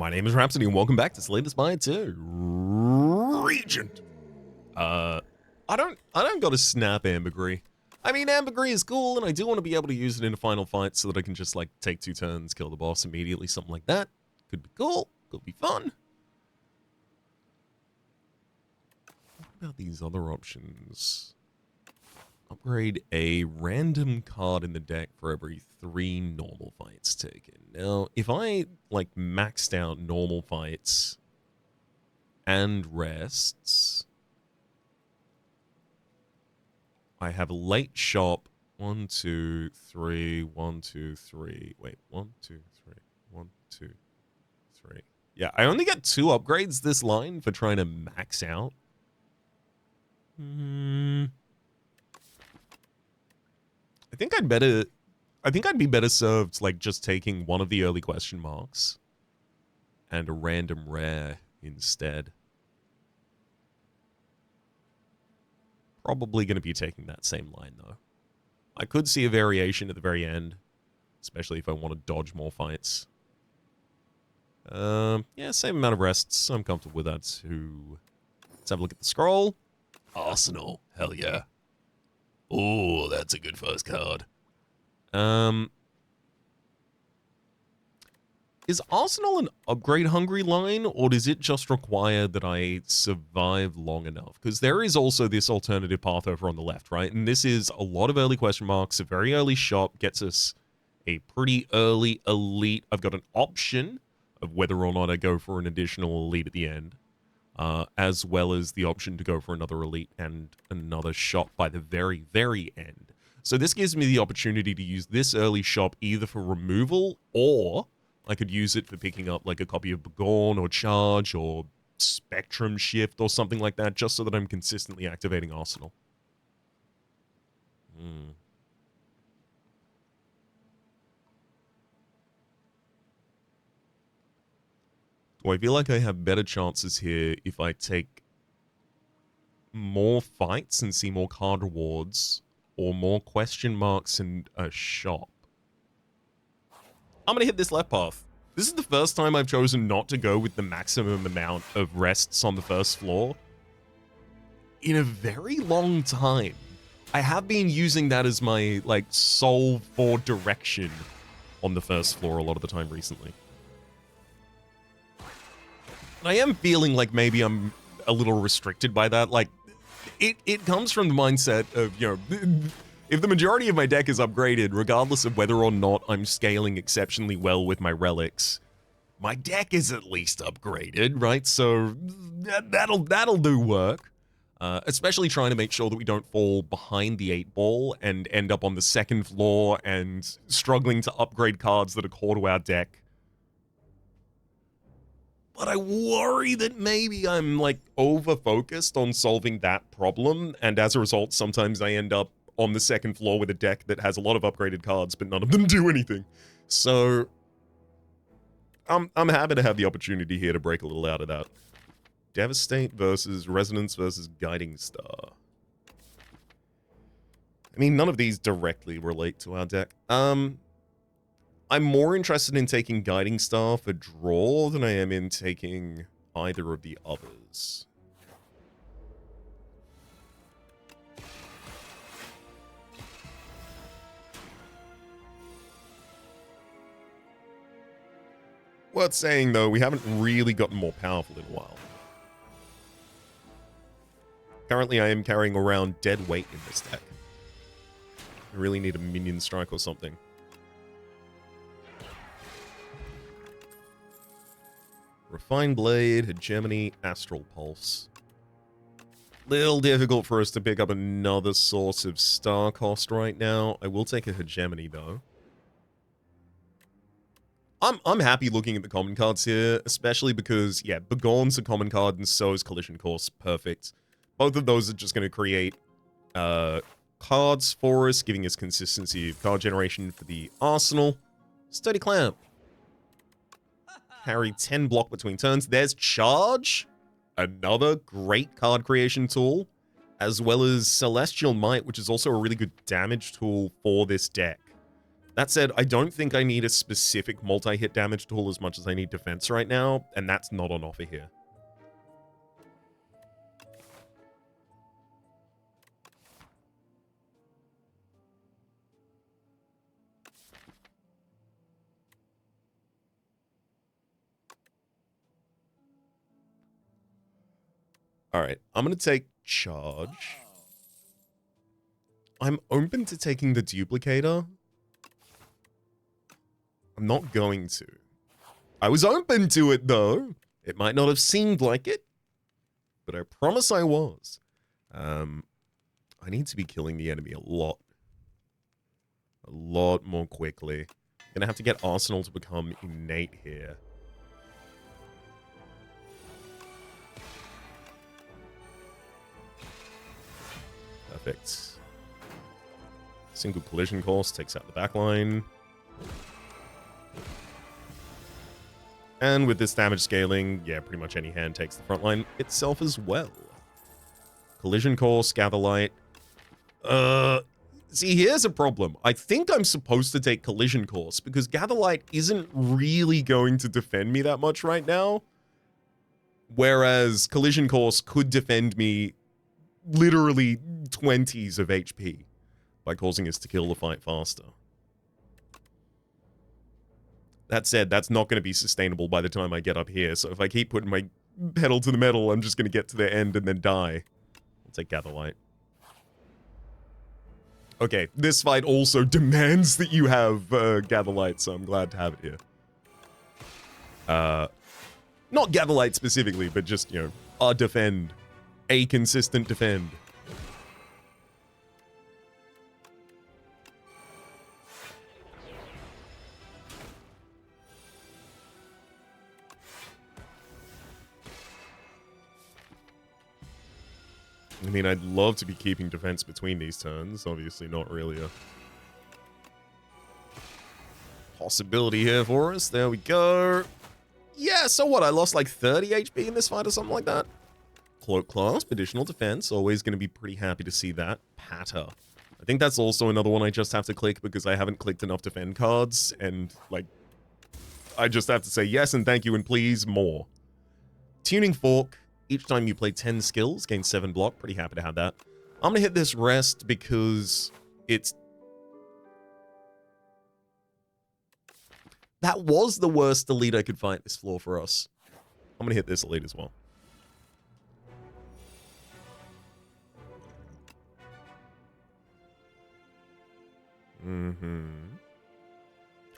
My name is Rhapsody, and welcome back to Slay the Spire 2 Regent. I don't got a snap ambergris. I mean, ambergris is cool, and I do want to be able to use it in a final fight so that I can just, like, take 2 turns, kill the boss immediately, something like that. Could be cool, could be fun. What about these other options? Upgrade a random card in the deck for every 3 normal fights taken. Now, if I, like, maxed out normal fights and rests, I have a late shop. 1, 2, 3, 1, 2, 3. Wait, 1, 2, 3, 1, 2, 3. Yeah, I only get 2 upgrades this line for trying to max out. I think I'd be better served, like, just taking one of the early question marks and a random rare instead. Probably going to be taking that same line, though. I could see a variation at the very end, especially if I want to dodge more fights. Yeah, same amount of rests. I'm comfortable with that, too. Let's have a look at the scroll. Arsenal. Hell yeah. Oh, that's a good first card. Is Arsenal an upgrade-hungry line, or does it just require that I survive long enough? Because there is also this alternative path over on the left, right? And this is a lot of early question marks, a very early shop, gets us a pretty early elite. I've got an option of whether or not I go for an additional elite at the end, as well as the option to go for another elite and another shop by the very, very end. So this gives me the opportunity to use this early shop either for removal, or I could use it for picking up like a copy of Begone or Charge or Spectrum Shift or something like that, just so that I'm consistently activating Arsenal. Do I feel like I have better chances here if I take more fights and see more card rewards, or more question marks and a shop? I'm going to hit this left path. This is the first time I've chosen not to go with the maximum amount of rests on the first floor in a very long time. I have been using that as my, like, solve for direction on the first floor a lot of the time recently. And I am feeling like maybe I'm a little restricted by that. Like, it comes from the mindset of, you know, if the majority of my deck is upgraded, regardless of whether or not I'm scaling exceptionally well with my relics, my deck is at least upgraded, right? So that'll do work. Especially trying to make sure that we don't fall behind the 8-ball and end up on the second floor and struggling to upgrade cards that are core to our deck. But I worry that maybe I'm, like, over-focused on solving that problem, and as a result, sometimes I end up on the second floor with a deck that has a lot of upgraded cards, but none of them do anything. So I'm happy to have the opportunity here to break a little out of that. Devastate versus Resonance versus Guiding Star. I mean, none of these directly relate to our deck. I'm more interested in taking Guiding Star for draw than I am in taking either of the others. Worth saying, though, we haven't really gotten more powerful in a while. Currently, I am carrying around dead weight in this deck. I really need a minion strike or something. Refined Blade, Hegemony, Astral Pulse. Little difficult for us to pick up another source of star cost right now. I will take a Hegemony, though. I'm happy looking at the common cards here, especially because, yeah, Begone's a common card and so is Collision Course. Perfect. Both of those are just going to create cards for us, giving us consistency of card generation for the Arsenal. Sturdy Clamp. Carry 10 block between turns. There's Charge, another great card creation tool, as well as Celestial Might, which is also a really good damage tool for this deck. That said, I don't think I need a specific multi-hit damage tool as much as I need defense right now, and that's not on offer here. All right, I'm going to take charge. I'm open to taking the duplicator. I'm not going to. I was open to it, though. It might not have seemed like it, but I promise I was. I need to be killing the enemy a lot more quickly. Gonna have to get Arsenal to become innate here. Perfect. Single collision course takes out the back line. And with this damage scaling, yeah, pretty much any hand takes the front line itself as well. Collision course, gather light. See, here's a problem. I think I'm supposed to take collision course because gather light isn't really going to defend me that much right now. Whereas collision course could defend me literally 20s of HP by causing us to kill the fight faster. That said, that's not going to be sustainable by the time I get up here, so if I keep putting my pedal to the metal, I'm just going to get to the end and then die. I'll take gather light. Okay, this fight also demands that you have gather light, so I'm glad to have it here. Not gather light specifically, but just, you know, a defend. A consistent defend. I mean, I'd love to be keeping defense between these turns. Obviously not really a possibility here for us. There we go. Yeah, so what? I lost like 30 HP in this fight or something like that. Cloak clasp, additional defense. Always going to be pretty happy to see that. Patter. I think that's also another one I just have to click because I haven't clicked enough defend cards. And, like, I just have to say yes and thank you and please more. Tuning fork. Each time you play 10 skills, gain 7 block. Pretty happy to have that. I'm going to hit this rest because it's... That was the worst elite I could find this floor for us. I'm going to hit this elite as well.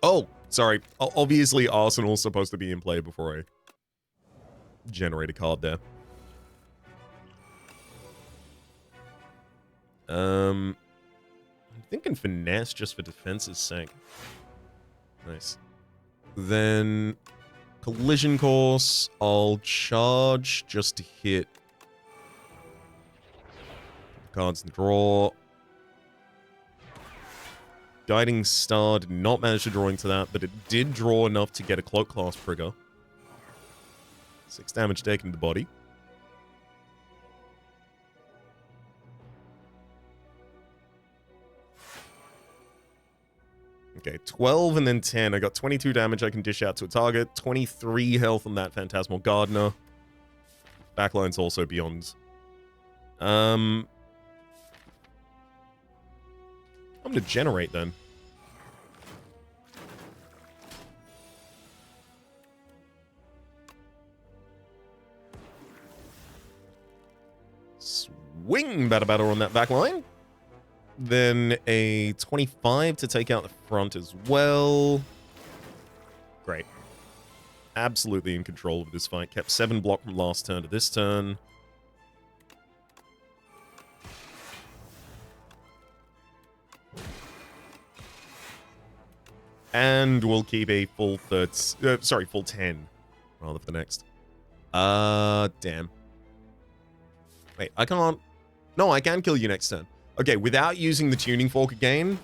Oh, sorry. Obviously, Arsenal's supposed to be in play before I generate a card there. I'm thinking finesse just for defense's sake. Nice. Then collision course, I'll charge just to hit cards in the draw. Guiding Star did not manage to draw into that, but it did draw enough to get a Cloak Class trigger. 6 damage taken to the body. Okay, 12 and then 10. I got 22 damage I can dish out to a target. 23 health on that Phantasmal Gardener. Backline's also beyond. I'm going to generate then. Swing batter on that backline. Then a 25 to take out the front as well. Great. Absolutely in control of this fight. Kept 7 block from last turn to this turn. And we'll keep a full full 10 rather for the next. Damn. Wait, I can't. No, I can kill you next turn. Okay, without using the tuning fork again,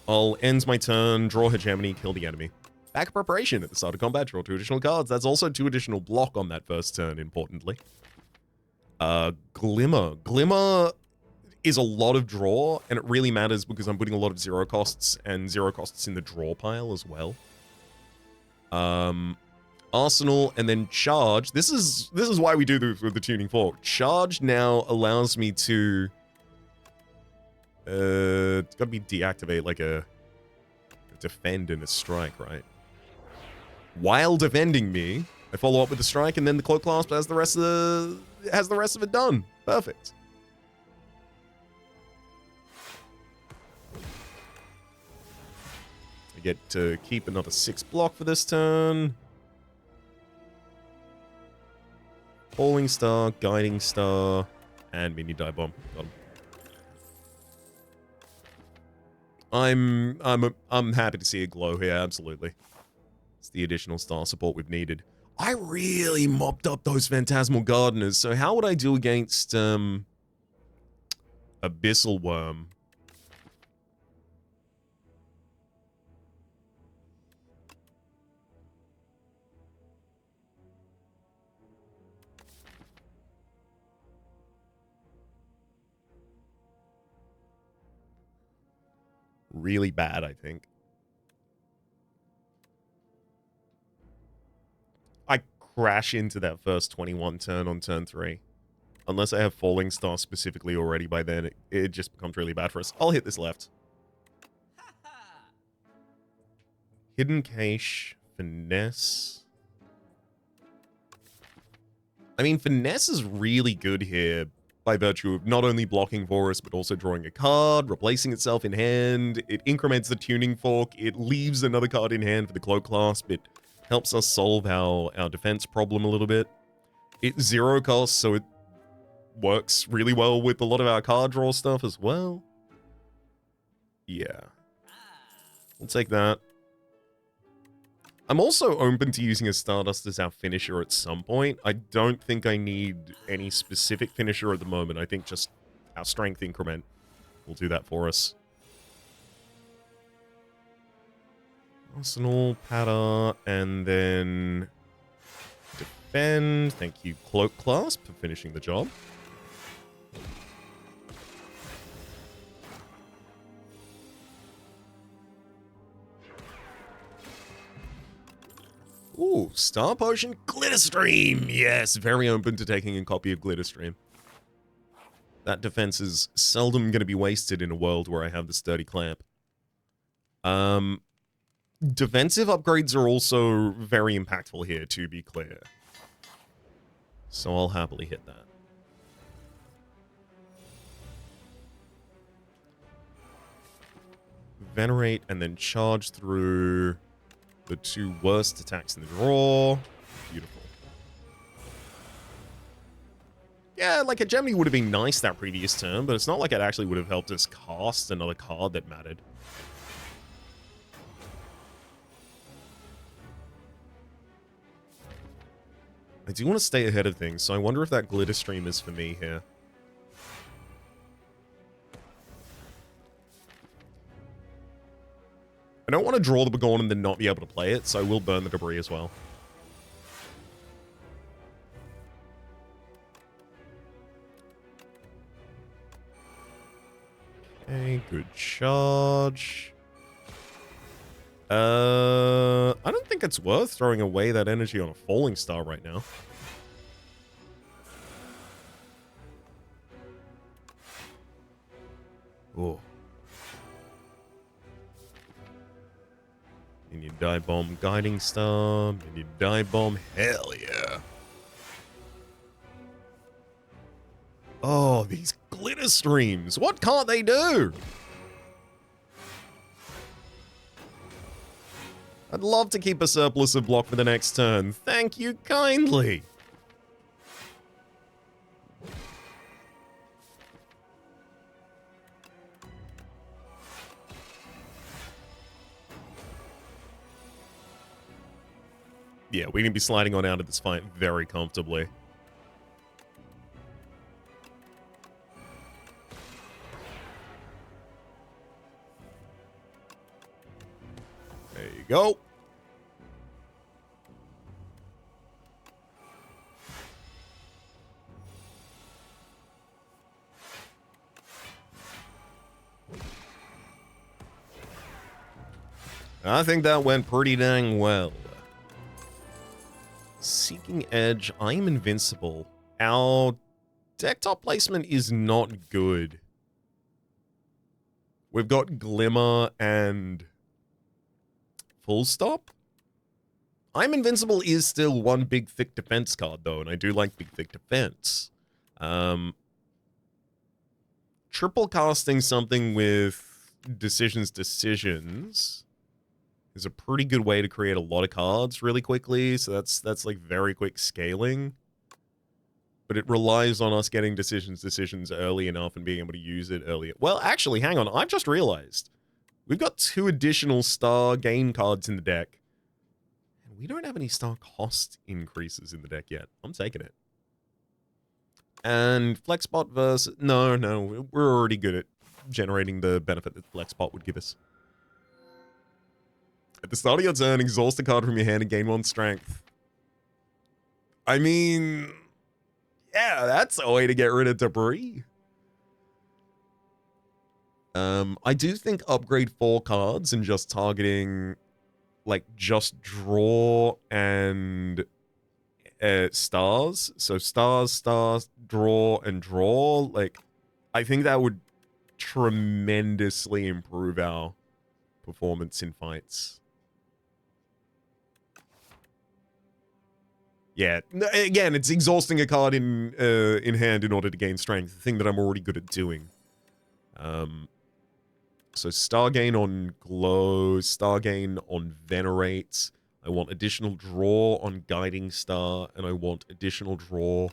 I'll end my turn, draw Hegemony, kill the enemy. Back preparation at the start of combat, draw 2 additional cards. That's also 2 additional block on that first turn, importantly. Glimmer. Glimmer is a lot of draw, and it really matters because I'm putting a lot of zero costs and zero costs in the draw pile as well. Arsenal and then charge. This is why we do this with the tuning fork. Charge now allows me to it's gotta be deactivate like a defend and a strike, right? While defending me, I follow up with the strike, and then the cloak clasp has the rest of it done. Perfect. I get to keep another 6 block for this turn. Falling Star, Guiding Star, and Mini Die Bomb. Got him. I'm happy to see a glow here, absolutely. It's the additional star support we've needed. I really mopped up those Phantasmal Gardeners, so how would I do against Abyssal Worm? Really bad, I think. I crash into that first 21 turn on turn 3. Unless I have Falling Star specifically already by then, it just becomes really bad for us. I'll hit this left. Hidden Cache, Finesse. I mean, Finesse is really good here by virtue of not only blocking for us, but also drawing a card, replacing itself in hand. It increments the tuning fork. It leaves another card in hand for the cloak clasp. It helps us solve our defense problem a little bit. It's zero cost, so it works really well with a lot of our card draw stuff as well. Yeah. We'll take that. I'm also open to using a Stardust as our finisher at some point. I don't think I need any specific finisher at the moment. I think just our strength increment will do that for us. Arsenal, Patter, and then defend. Thank you, Cloak Clasp, for finishing the job. Ooh, Star Potion, Glitter Stream! Yes, very open to taking a copy of Glitter Stream. That defense is seldom going to be wasted in a world where I have the Sturdy Clamp. Defensive upgrades are also very impactful here, to be clear. So I'll happily hit that. Venerate and then charge through the 2 worst attacks in the draw. Beautiful. Yeah, like a Gemini would have been nice that previous turn, but it's not like it actually would have helped us cast another card that mattered. I do want to stay ahead of things, so I wonder if that Glitter Stream is for me here. I don't want to draw the Begorn and then not be able to play it, so I will burn the debris as well. Okay, good charge. I don't think it's worth throwing away that energy on a Falling Star right now. Oh. Minion Die Bomb, Guiding Star, Minion Die Bomb, hell yeah. Oh, these glitter streams, what can't they do? I'd love to keep a surplus of block for the next turn. Thank you kindly. Yeah, we can be sliding on out of this fight very comfortably. There you go. I think that went pretty dang well. Seeking Edge, I'm invincible. Our deck top placement is not good. We've got Glimmer and Full Stop. I'm invincible is still one big thick defense card though, and I do like big thick defense. Triple casting something with decisions is a pretty good way to create a lot of cards really quickly, so that's like very quick scaling. But it relies on us getting decisions early enough and being able to use it earlier. Well, actually, hang on, I've just realized. We've got 2 additional star gain cards in the deck. And we don't have any star cost increases in the deck yet. I'm taking it. And Flexbot versus... No, we're already good at generating the benefit that Flexbot would give us. At the start of your turn, exhaust a card from your hand and gain 1 strength. I mean... yeah, that's a way to get rid of debris. I do think upgrade 4 cards and just targeting, like, just draw and stars. So stars, draw, and draw. Like, I think that would tremendously improve our performance in fights. Yeah, again, it's exhausting a card in hand in order to gain strength, the thing that I'm already good at doing. So star gain on Glow, star gain on Venerate. I want additional draw on Guiding Star, and I want additional draw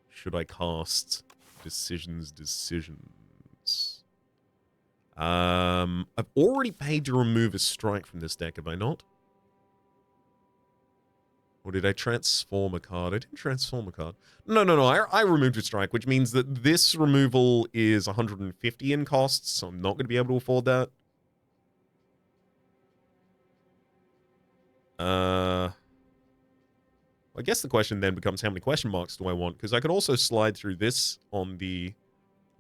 should I cast Decisions. I've already paid to remove a strike from this deck, have I not? Or did I transform a card? I didn't transform a card. No. I removed a strike, which means that this removal is 150 in costs, so I'm not going to be able to afford that. I guess the question then becomes how many question marks do I want? Because I could also slide through this on the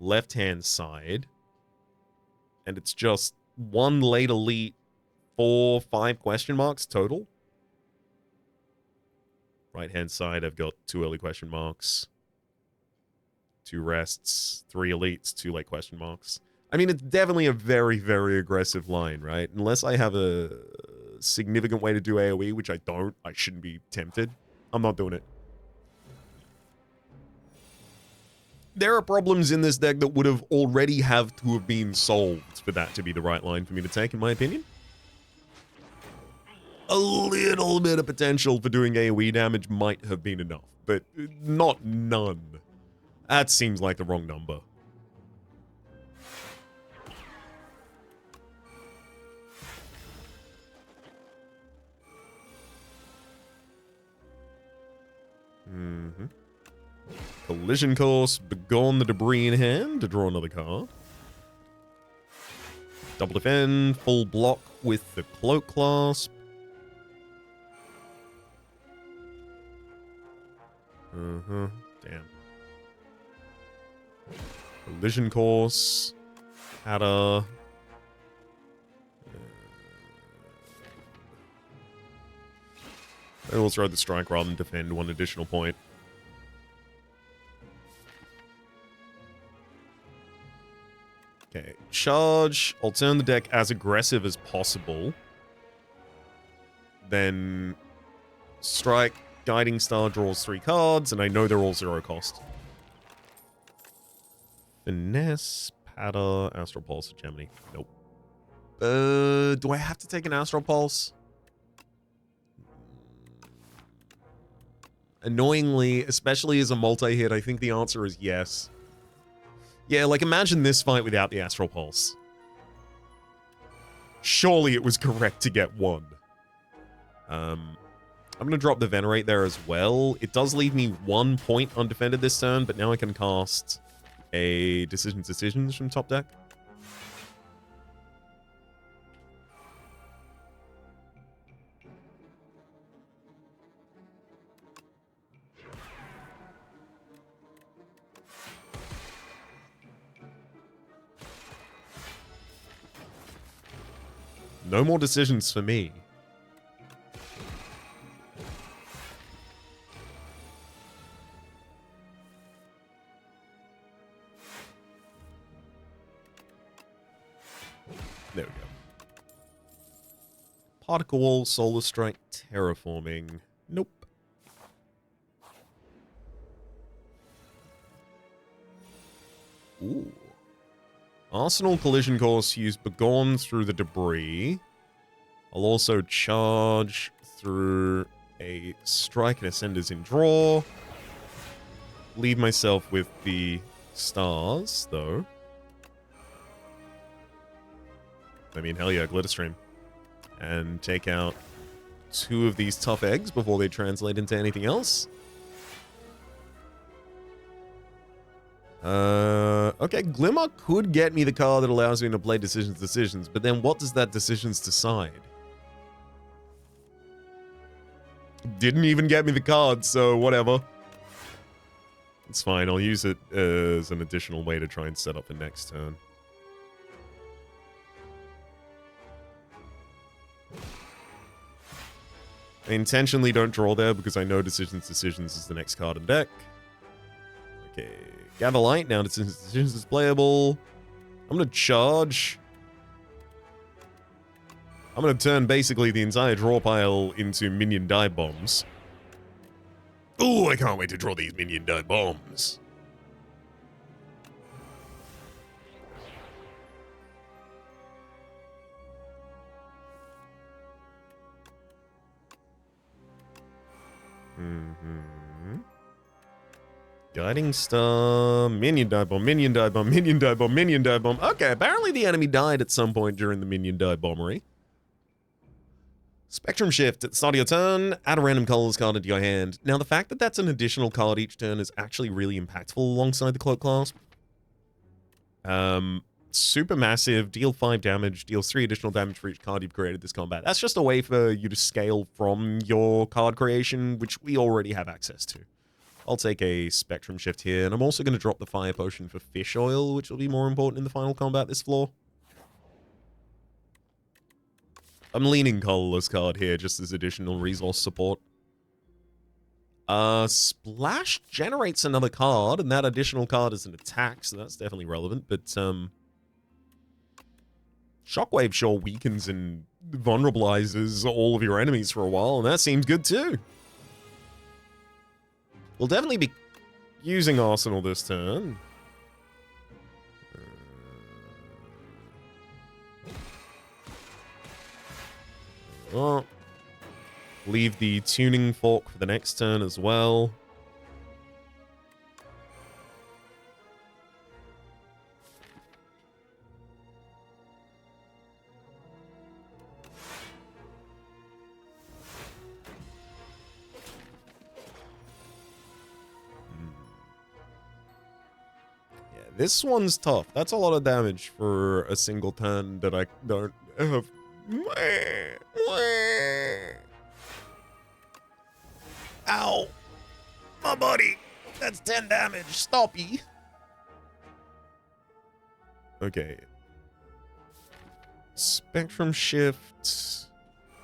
left-hand side. And it's just 1 late elite, 4, 5 question marks total. Right-hand side, I've got 2 early question marks, 2 rests, 3 elites, 2 late question marks. I mean, it's definitely a very, very aggressive line, right? Unless I have a significant way to do AoE, which I don't, I shouldn't be tempted. I'm not doing it. There are problems in this deck that would have already have to have been solved for that to be the right line for me to take, in my opinion. A little bit of potential for doing AoE damage might have been enough, but not none. That seems like the wrong number. Collision Course, begone the debris in hand to draw another card. Double defend, full block with the Cloak Clasp. Damn. Collision Course. Adder. I will throw the strike rather than defend 1 additional point. Okay, charge. I'll turn the deck as aggressive as possible. Then strike. Guiding Star draws 3 cards, and I know they're all 0 cost. Finesse, Patter, Astral Pulse, Gemini. Nope. Do I have to take an Astral Pulse? Annoyingly, especially as a multi-hit, I think the answer is yes. Yeah, like imagine this fight without the Astral Pulse. Surely it was correct to get 1. I'm going to drop the Venerate there as well. It does leave me 1 point undefended this turn, but now I can cast a Decisions from top deck. No more decisions for me. There we go. Particle Wall, Solar Strike, Terraforming. Nope. Ooh. Arsenal Collision Course, use Begone through the debris. I'll also charge through a Strike and Ascenders in draw. Leave myself with the stars, though. I mean, hell yeah, Glitter Stream. And take out 2 of these tough eggs before they translate into anything else. Okay, Glimmer could get me the card that allows me to play decisions, but then what does that decisions decide? Didn't even get me the card, so whatever. It's fine, I'll use it as an additional way to try and set up the next turn. I intentionally don't draw there because I know decisions is the next card in deck. Okay, Gather Light, now decisions is playable. I'm going to charge. I'm going to turn basically the entire draw pile into minion dive bombs. Ooh, I can't wait to draw these minion dive bombs. Guiding Star, Minion Dive Bomb, Minion Dive Bomb, Minion Dive Bomb, Minion Dive Bomb. Okay, apparently the enemy died at some point during the Minion Dive Bombery. Spectrum Shift, at the start of your turn, add a random colorless card into your hand. Now, the fact that that's an additional card each turn is actually really impactful alongside the Cloak Clasp. Super massive, deal 5 damage, deals 3 additional damage for each card you've created this combat. That's just a way for you to scale from your card creation, which we already have access to. I'll take a Spectrum Shift here, and I'm also going to drop the Fire Potion for Fish Oil, which will be more important in the final combat this floor. I'm leaning colorless card here, just as additional resource support. Splash generates another card, and that additional card is an attack, so that's definitely relevant, but, Shockwave sure weakens and vulnerabilizes all of your enemies for a while, and that seems good too. We'll definitely be using Arsenal this turn. Well, leave the Tuning Fork for the next turn as well. This one's tough. That's a lot of damage for a single turn that I don't have. Ow! My buddy! That's 10 damage. Stoppy. Okay. Spectrum Shift.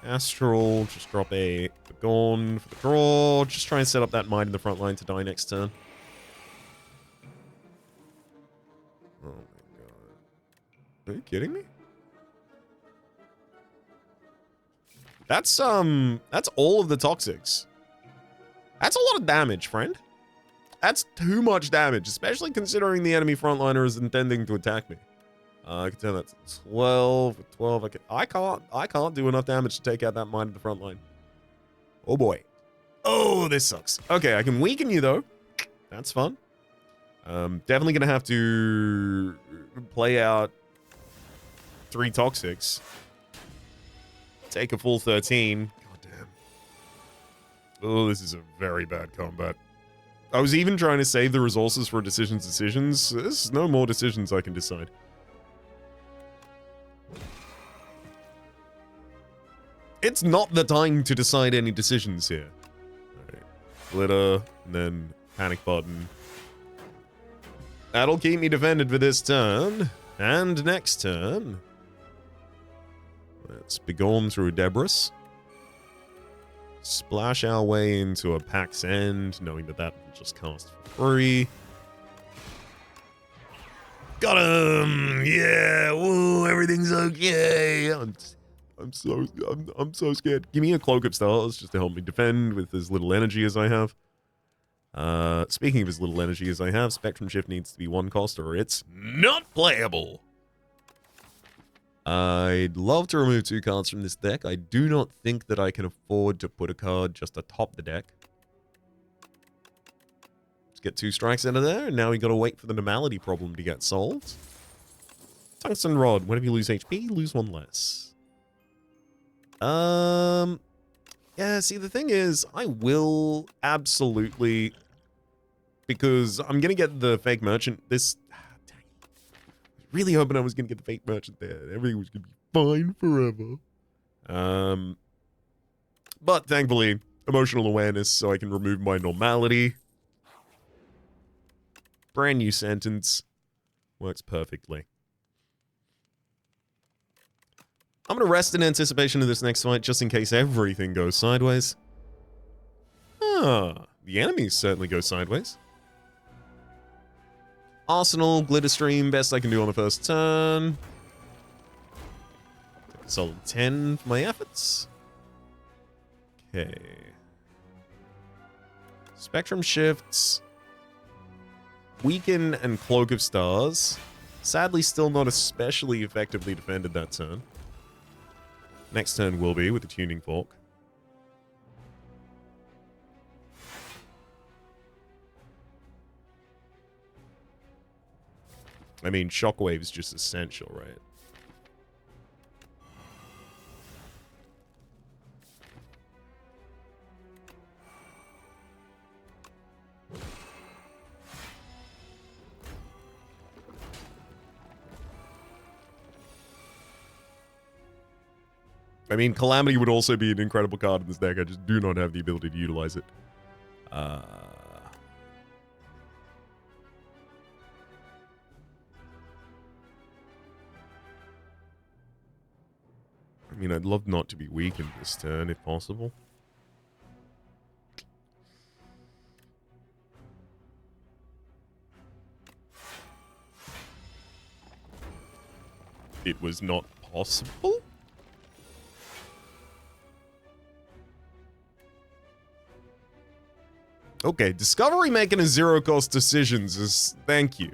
Astral. Just drop a Begone for the draw. Just try and set up that Might in the front line to die next turn. Oh my god. Are you kidding me? That's all of the toxics. That's a lot of damage, friend. That's too much damage, especially considering the enemy frontliner is intending to attack me. I can turn that to 12. With 12, I can't do enough damage to take out that Might of the front line. Oh boy. Oh, this sucks. Okay, I can weaken you though. That's fun. Definitely gonna have to play out 3 toxics. Take a full 13. God damn. Oh, this is a very bad combat. I was even trying to save the resources for decisions. There's no more decisions I can decide. It's not the time to decide any decisions here. Alright. Glitter, and then Panic Button. That'll keep me defended for this turn. And next turn. Let's begone through Debris. Splash our way into a Pack's End, knowing that that will just cast for free. Got him! Yeah! Woo! Everything's okay! I'm so scared. Give me a Cloak of Stars just to help me defend with as little energy as I have. Speaking of as little energy as I have, Spectrum Shift needs to be 1 cost or it's not playable. I'd love to remove 2 cards from this deck. I do not think that I can afford to put a card just atop the deck. Let's get 2 strikes out of there, and now we gotta wait for the normality problem to get solved. Tungsten Rod. Whenever you lose HP, lose 1 less. Yeah, see, the thing is, I will absolutely... Because I'm gonna get the Fake Merchant this... Dang. I was really hoping I was gonna get the Fake Merchant there. Everything was gonna be fine forever. But thankfully, Emotional Awareness, so I can remove my normality. Brand new sentence. Works perfectly. I'm going to rest in anticipation of this next fight, just in case everything goes sideways. Ah, the enemies certainly go sideways. Arsenal, Glitter Stream, best I can do on the first turn. Solid 10 for my efforts. Okay. Spectrum Shifts. Weaken and Cloak of Stars. Sadly, still not especially effectively defended that turn. Next turn will be with the Tuning Fork. I mean, Shockwave's just essential, right? I mean, Calamity would also be an incredible card in this deck. I just do not have the ability to utilize it. I mean, I'd love not to be weakened this turn, if possible. It was not possible? Okay, Discovery making a 0-cost decisions is... Thank you.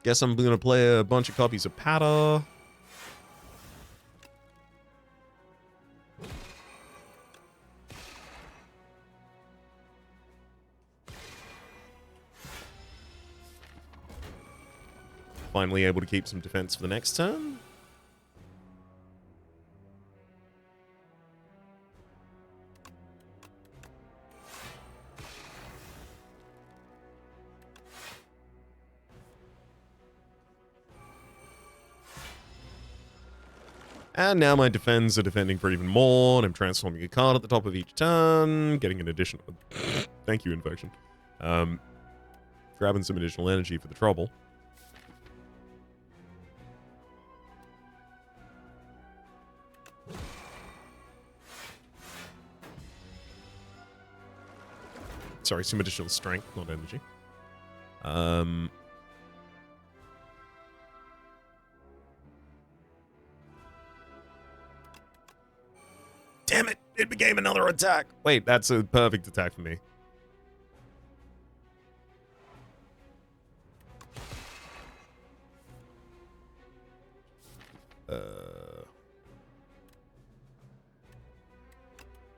Guess I'm gonna play a bunch of copies of Pata. Finally able to keep some defense for the next turn. And now my defends are defending for even more, and I'm transforming a card at the top of each turn, getting an additional... Thank you, Infection. Grabbing some additional energy for the trouble. Sorry, some additional strength, not energy. Damn it! It became another attack! Wait, that's a perfect attack for me.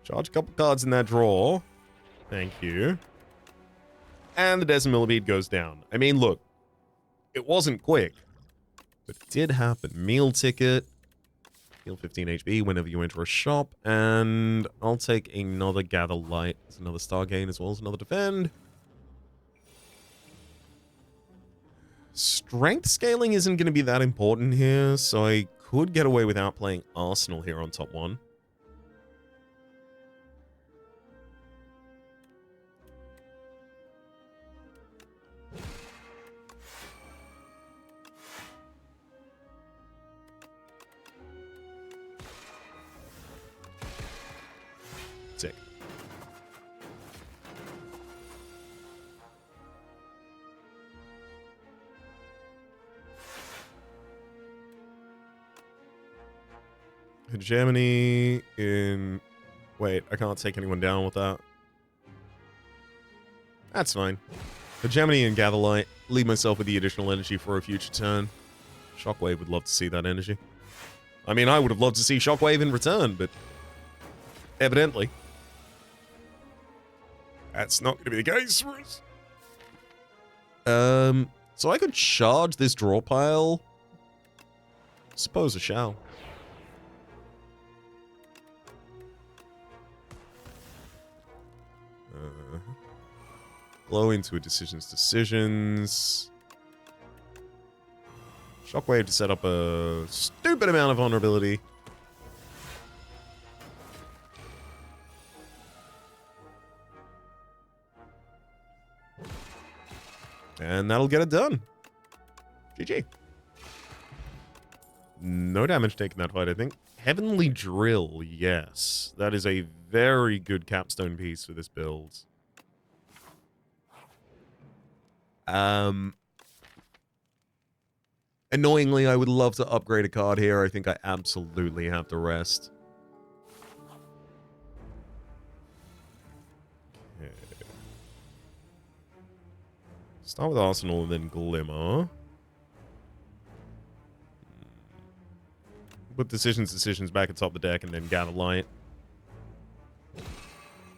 Charge a couple cards in that drawer. Thank you. And the Decimal Bead goes down. I mean, look. It wasn't quick. But it did happen. Meal ticket. Heal 15 HP whenever you enter a shop. And I'll take another Gather Light. It's another Star Gain as well as another Defend. Strength scaling isn't going to be that important here, so I could get away without playing Arsenal here on top 1. Hegemony in... Wait, I can't take anyone down with that. That's fine. Hegemony and Gatherlight. Leave myself with the additional energy for a future turn. Shockwave would love to see that energy. I mean, I would have loved to see Shockwave in return, but... evidently. That's not going to be the case for us. So I could charge this draw pile. Suppose I shall. Glow into a decisions. Shockwave to set up a stupid amount of vulnerability. And that'll get it done. GG. No damage taken that fight, I think. Heavenly Drill, yes. That is a very good capstone piece for this build. Annoyingly, I would love to upgrade a card here. I think I absolutely have to rest. Okay. Start with Arsenal and then Glimmer. Put decisions back atop the deck and then Gather Light.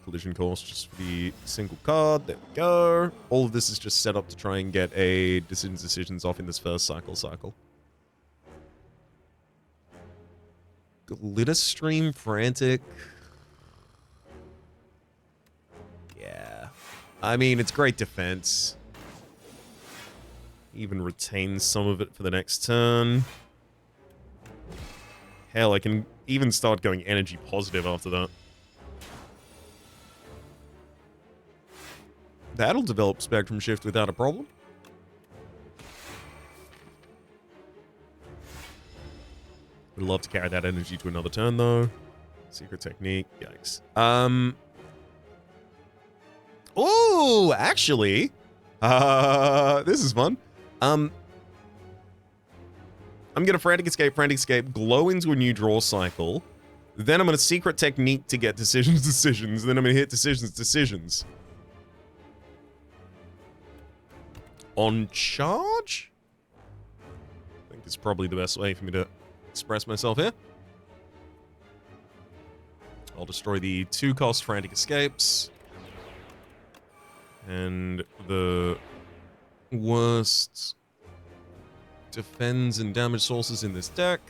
Collision Course just for the single card. There we go. All of this is just set up to try and get a decisions off in this first cycle. Glitter Stream Frantic. Yeah. I mean, it's great defense. Even retains some of it for the next turn. Hell, I can even start going energy positive after that. That'll develop Spectrum Shift without a problem. Would love to carry that energy to another turn, though. Secret Technique. Yikes. Oh, actually. This is fun. I'm going to Frantic Escape, glow into a new draw cycle. Then I'm going to Secret Technique to get decisions. Then I'm going to hit decisions. On charge? I think it's probably the best way for me to express myself here. I'll destroy the 2-cost Frantic Escapes. And the worst defends and damage sources in this deck.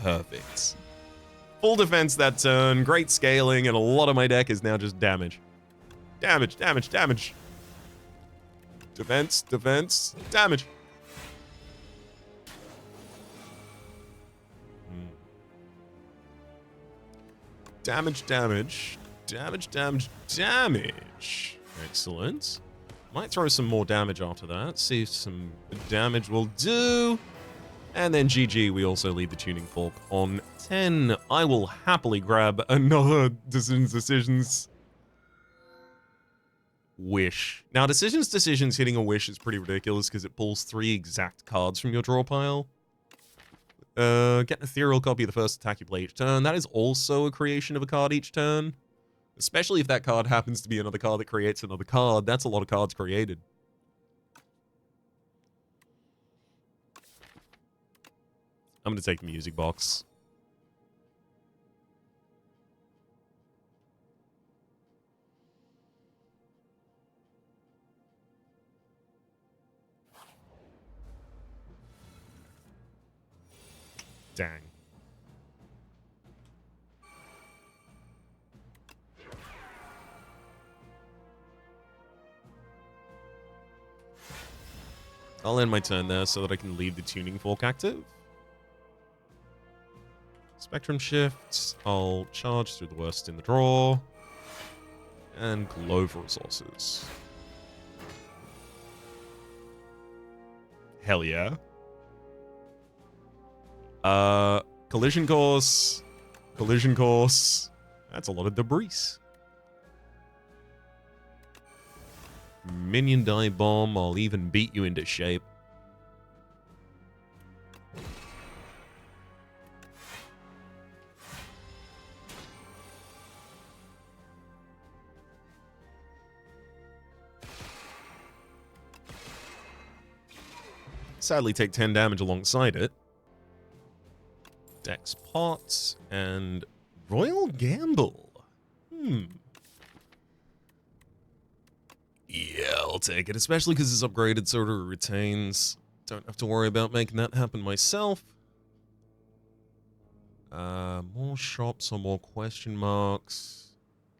Perfect. Full defense that turn, great scaling, and a lot of my deck is now just damage. Damage. Defense, damage. Damage. Excellent. Might throw some more damage after that. See if some damage will do. And then GG, we also leave the Tuning Fork on 10. I will happily grab another decisions. Wish. Now, decisions hitting a wish is pretty ridiculous because it pulls 3 exact cards from your draw pile. Get an ethereal copy of the first attack you play each turn. That is also a creation of a card each turn. Especially if that card happens to be another card that creates another card. That's a lot of cards created. I'm going to take the music box. Dang. I'll end my turn there so that I can leave the Tuning Fork active. Spectrum Shift. I'll charge through the worst in the draw. And glow for resources. Hell yeah. Collision Course. That's a lot of debris. Minion Dive Bomb. I'll even beat you into shape. sadly take 10 damage alongside it. Dex Pot and Royal Gamble. Yeah, I'll take it, especially because it's upgraded so it retains. Don't have to worry about making that happen myself. More shops or more question marks.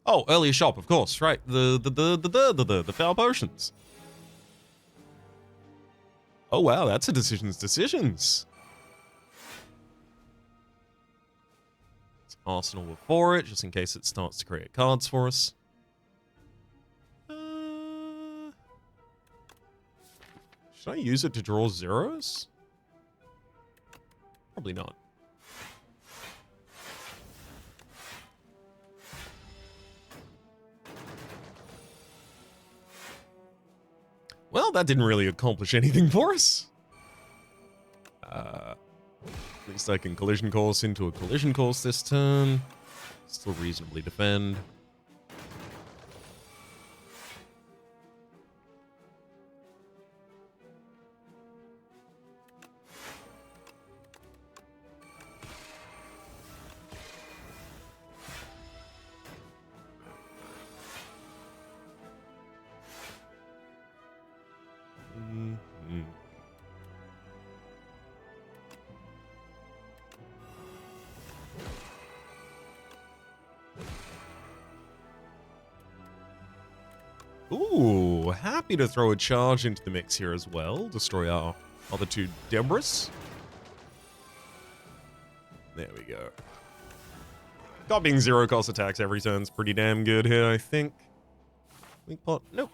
Oh, earlier shop, of course, right. The foul potions. Oh wow, that's a decisions. It's Arsenal before it, just in case it starts to create cards for us. Should I use it to draw zeros? Probably not. Well, that didn't really accomplish anything for us. At least I can collision course into a collision course this turn. Still reasonably defend. Ooh, happy to throw a charge into the mix here as well. Destroy our other two Debris. There we go. Copying zero cost attacks every turn is pretty damn good here, I think. Weak pot, nope.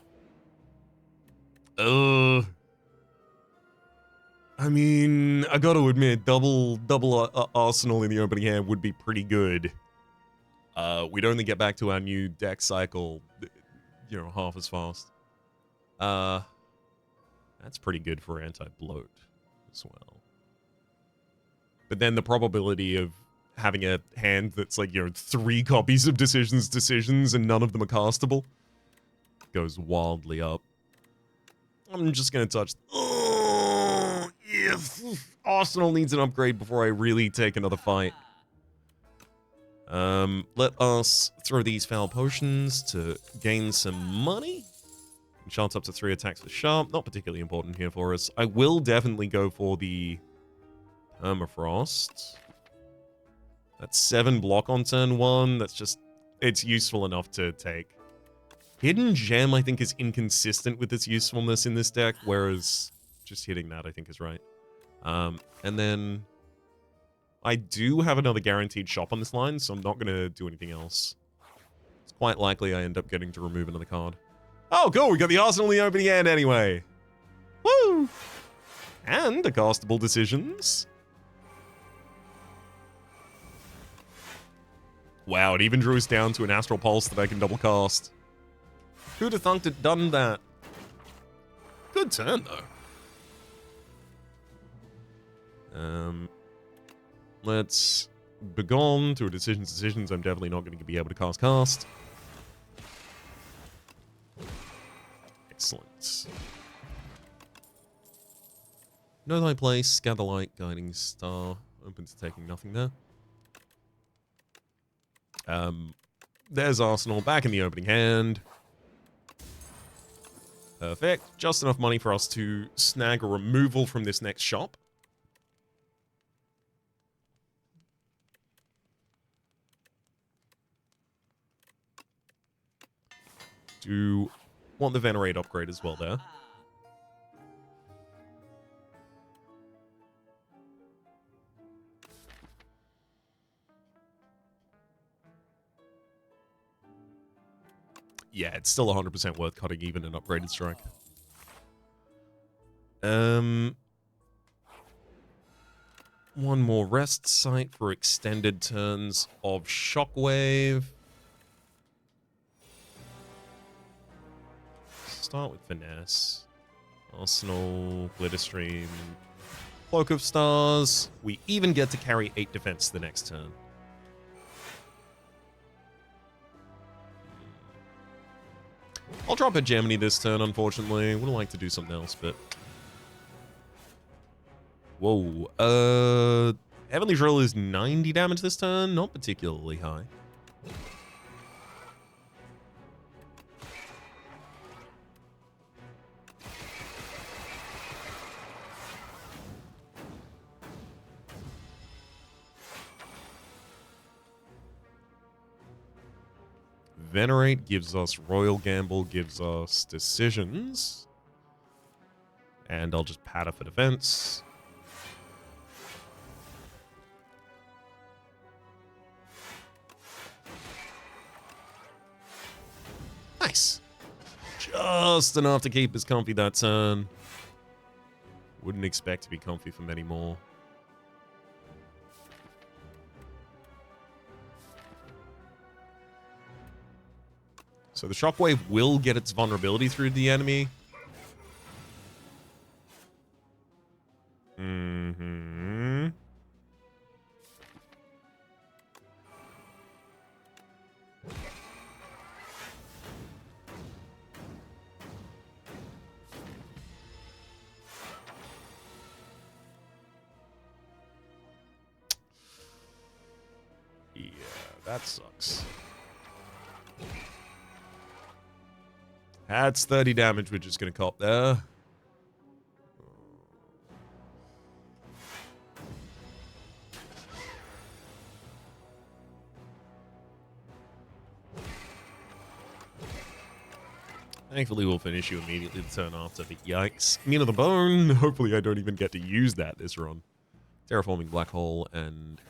I mean, I gotta admit, double Arsenal in the opening hand would be pretty good. We'd only get back to our new deck cycle, you know, half as fast. That's pretty good for anti-bloat as well. But then the probability of having a hand that's like, you know, 3 copies of decisions and none of them are castable goes wildly up. I'm just gonna touch. Oh, yeah. Arsenal needs an upgrade before I really take another fight. Let us throw these foul potions to gain some money. Enchant up to 3 attacks with sharp. Not particularly important here for us. I will definitely go for the Permafrost. That's 7 block on turn 1. That's just, it's useful enough to take. Hidden Gem, I think, is inconsistent with its usefulness in this deck, whereas just hitting that, I think, is right. And then I do have another guaranteed shop on this line, so I'm not going to do anything else. It's quite likely I end up getting to remove another card. Oh, cool, we got the Arsenal in the opening hand anyway. Woo! And the castable decisions. Wow, it even drew us down to an Astral Pulse that I can double cast. Who'd have thunk it done that? Good turn, though. Let's begone to a decisions. I'm definitely not going to be able to cast. Excellent. Know thy place, gather light, guiding star. Open to taking nothing there. There's Arsenal back in the opening hand. Perfect. Just enough money for us to snag a removal from this next shop. Do want the Venerate upgrade as well there. Yeah, it's still 100% worth cutting even an upgraded strike. One more rest site for extended turns of Shockwave. Start with Finesse. Arsenal, Glitterstream, Cloak of Stars. We even get to carry 8 defense the next turn. I'll drop a Gemini this turn, unfortunately. Would have liked to do something else, but Whoa. Heavenly Drill is 90 damage this turn. Not particularly high. Venerate gives us Royal Gamble, gives us Decisions. And I'll just patter for defense. Nice. Just enough to keep us comfy that turn. Wouldn't expect to be comfy for many more. So the Shockwave will get its vulnerability through the enemy. Mm-hmm. Yeah, that sucks. That's 30 damage we're just going to cop there. Thankfully, we'll finish you immediately the turn after, but yikes. Immune of the Bone. Hopefully I don't even get to use that this run. Terraforming Black Hole and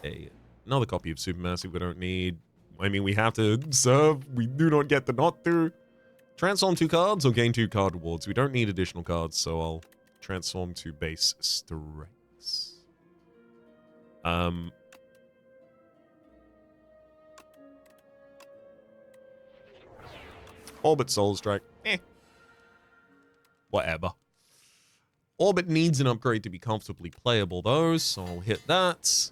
another copy of Supermassive we don't need. I mean, we have to serve. We do not get the not to. Transform 2 cards or gain 2 card rewards. We don't need additional cards, so I'll transform to base strikes. Orbit Soul Strike. Whatever. Orbit needs an upgrade to be comfortably playable, though, so I'll hit that.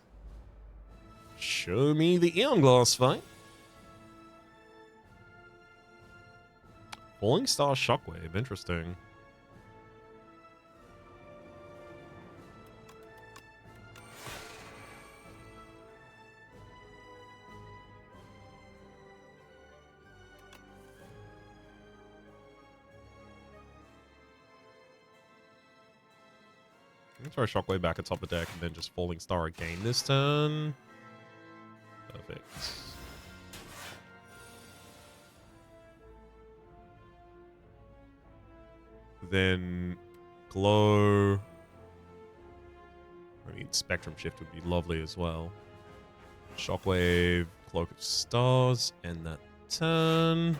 Show me the Eon Glass fight. Falling Star Shockwave, interesting. Throw Shockwave back at top of deck and then just Falling Star again this turn. Perfect. Then Glow. I mean, Spectrum Shift would be lovely as well. Shockwave, Cloak of Stars, end that turn.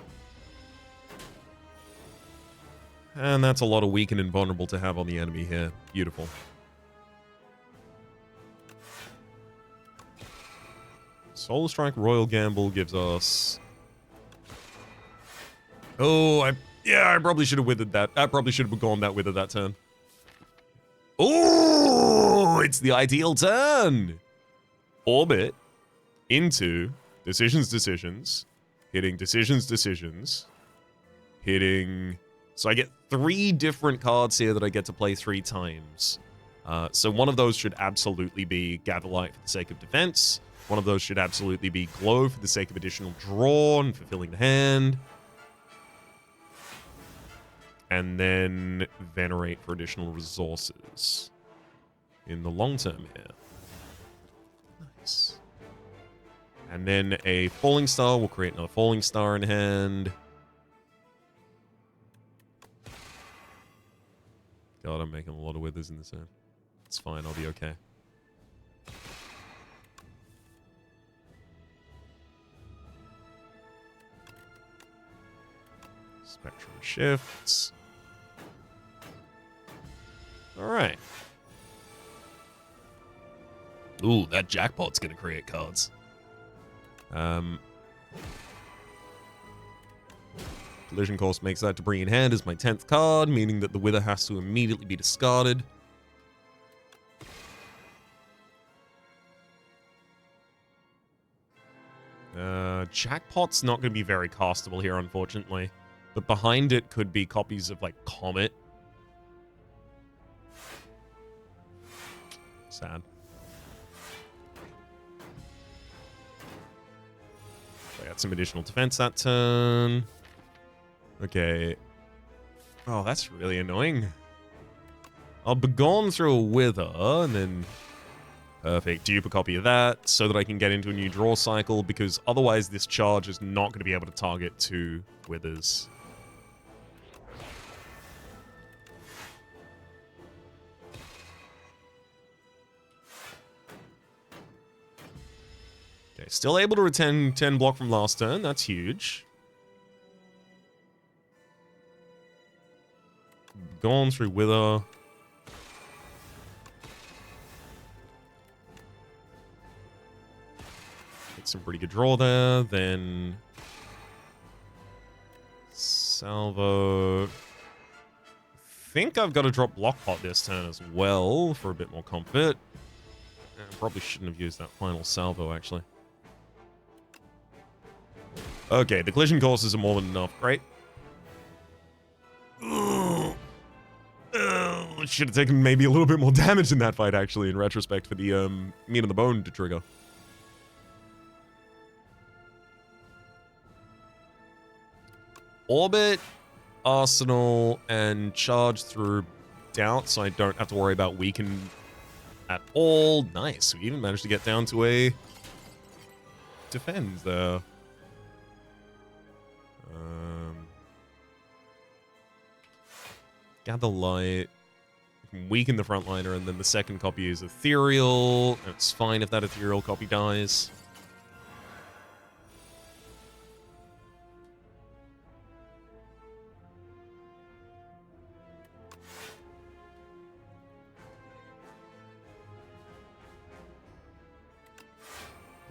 And that's a lot of weakened and vulnerable to have on the enemy here. Beautiful. Soul Strike Royal Gamble gives us... Oh, I probably should have withered that. I probably should have gone that wither that turn. Oh, it's the ideal turn. Orbit into Decisions, hitting Decisions, hitting... So I get 3 different cards here that I get to play 3 times. So one of those should absolutely be Gatherlight for the sake of defense. One of those should absolutely be Glow for the sake of additional draw and fulfilling the hand. And then Venerate for additional resources in the long term here. Nice. And then a Falling Star will create another Falling Star in hand. God, I'm making a lot of withers in this hand. It's fine, I'll be okay. Spectrum shifts. Alright. Ooh, that jackpot's gonna create cards. Collision Course makes that Debris in hand as my 10th card, meaning that the Wither has to immediately be discarded. Jackpot's not going to be very castable here, unfortunately. But behind it could be copies of, like, Comet. bad. I got some additional defense that turn. Okay. Oh, that's really annoying. I'll be gone through a Wither, and then... Perfect. Dupe a copy of that, so that I can get into a new draw cycle, because otherwise this charge is not going to be able to target 2 Withers. Okay, still able to retain 10 block from last turn. That's huge. Gone through Wither. Get some pretty good draw there. Then... Salvo. Think I've got to drop Block Pot this turn as well for a bit more comfort. Probably shouldn't have used that final salvo, actually. Okay, the collision courses are more than enough. Great. Should have taken maybe a little bit more damage in that fight, actually, in retrospect, for the meat on the bone to trigger. Orbit, Arsenal, and charge through Doubt, so I don't have to worry about weaken at all. Nice. We even managed to get down to a defend there. Gather Light. Weaken the frontliner, and then the second copy is Ethereal. It's fine if that Ethereal copy dies.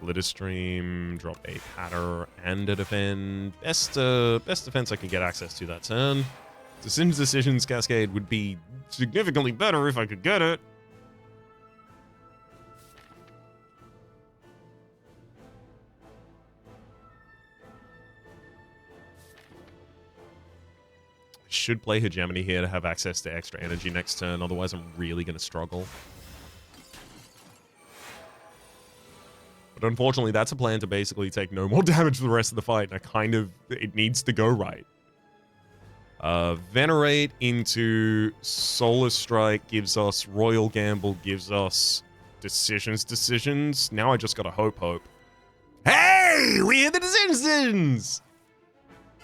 Glitterstream, drop a Patter and a Defend. Best defense I can get access to that turn. Decisions Cascade would be significantly better if I could get it. Should play Hegemony here to have access to extra energy next turn, otherwise I'm really going to struggle. But unfortunately, that's a plan to basically take no more damage for the rest of the fight, and it needs to go right. Venerate into Solar Strike gives us Royal Gamble, gives us Decisions. Now I just gotta hope. Hey! We hit the decisions!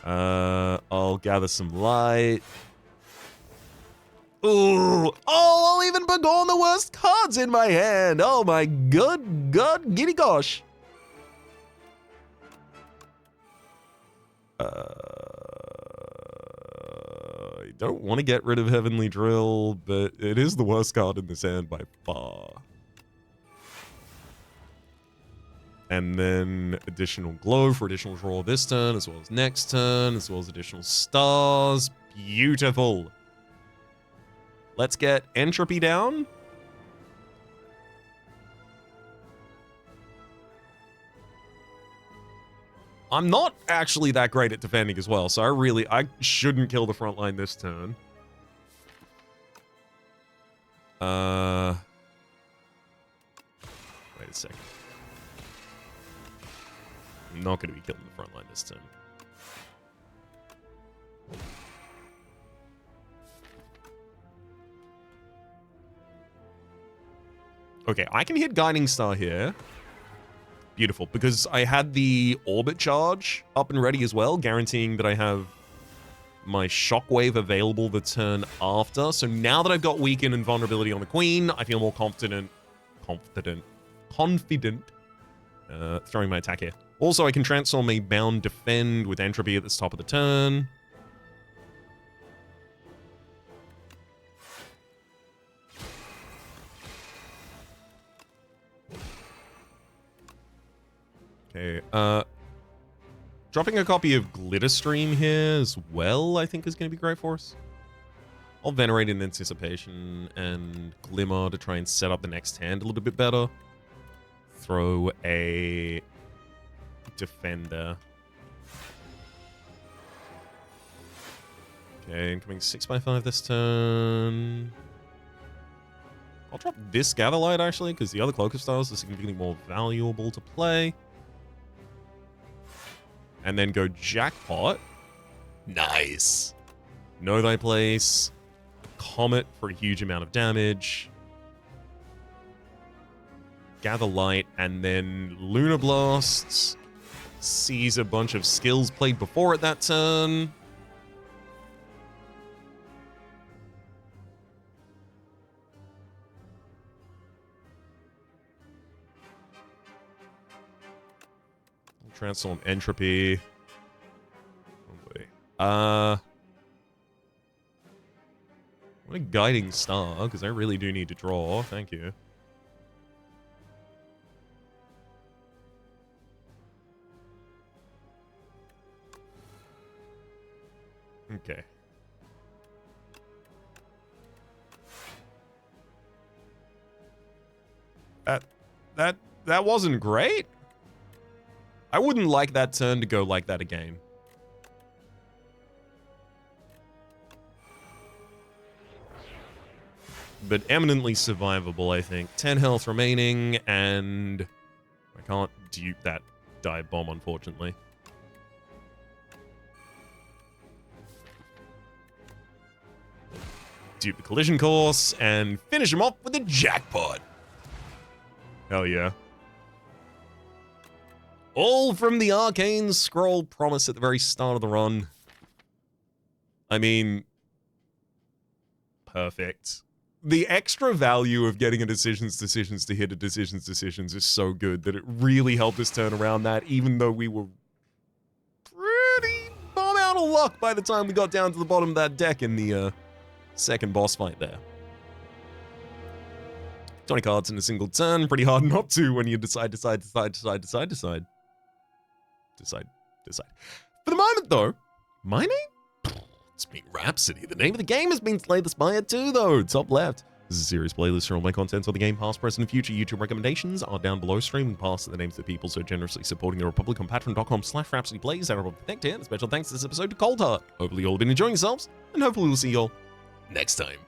I'll gather some light. Ooh! Oh, I'll even begone the worst cards in my hand! Oh my good god, giddy gosh! I don't want to get rid of Heavenly Drill, but it is the worst card in this hand by far. And then additional glow for additional draw this turn, as well as next turn, as well as additional stars. Beautiful. Let's get entropy down. I'm not actually that great at defending as well, so I shouldn't kill the front line this turn. Wait a second. I'm not going to be killing the front line this turn. Okay, I can hit Guiding Star here. Beautiful, because I had the Orbit Charge up and ready as well, guaranteeing that I have my Shockwave available the turn after. So now that I've got Weaken and Vulnerability on the Queen, I feel more confident throwing my attack here. Also, I can transform a Bound Defend with Entropy at the top of the turn. Okay, dropping a copy of Glitterstream here as well, I think is going to be great for us. I'll Venerate in Anticipation and Glimmer to try and set up the next hand a little bit better. Throw a Defender. Okay, incoming 6x5 this turn. I'll drop this Gatherlight, actually, because the other Cloak of Stars is significantly more valuable to play. And then go Jackpot. Nice. Know Thy Place. Comet for a huge amount of damage. Gather Light, and then Lunar Blasts. Sees a bunch of skills played before it that turn. Transform Entropy. Oh boy. What a Guiding Star, because I really do need to draw. Thank you. Okay. That wasn't great. I wouldn't like that turn to go like that again. But eminently survivable, I think. 10 health remaining, and I can't dupe that dive bomb, unfortunately. Dupe the collision course, and finish him off with a jackpot. Hell yeah. All from the Arcane Scroll promise at the very start of the run. I mean, perfect. The extra value of getting a decisions to hit a decisions is so good that it really helped us turn around that, even though we were pretty bomb out of luck by the time we got down to the bottom of that deck in the second boss fight there. 20 cards in a single turn, pretty hard not to when you decide. For the moment, though, my name? It's been Rhapsody. The name of the game has been Slay the Spire too, though. Top left. This is a serious playlist for all my content on the game, past, present, and future. YouTube recommendations are down below. Streaming past the names of the people so generously supporting the Republic on patreon.com/RhapsodyPlays. Everyone protect it. And special thanks this episode to Coldheart. Hopefully you all have been enjoying yourselves, and hopefully we'll see you all next time.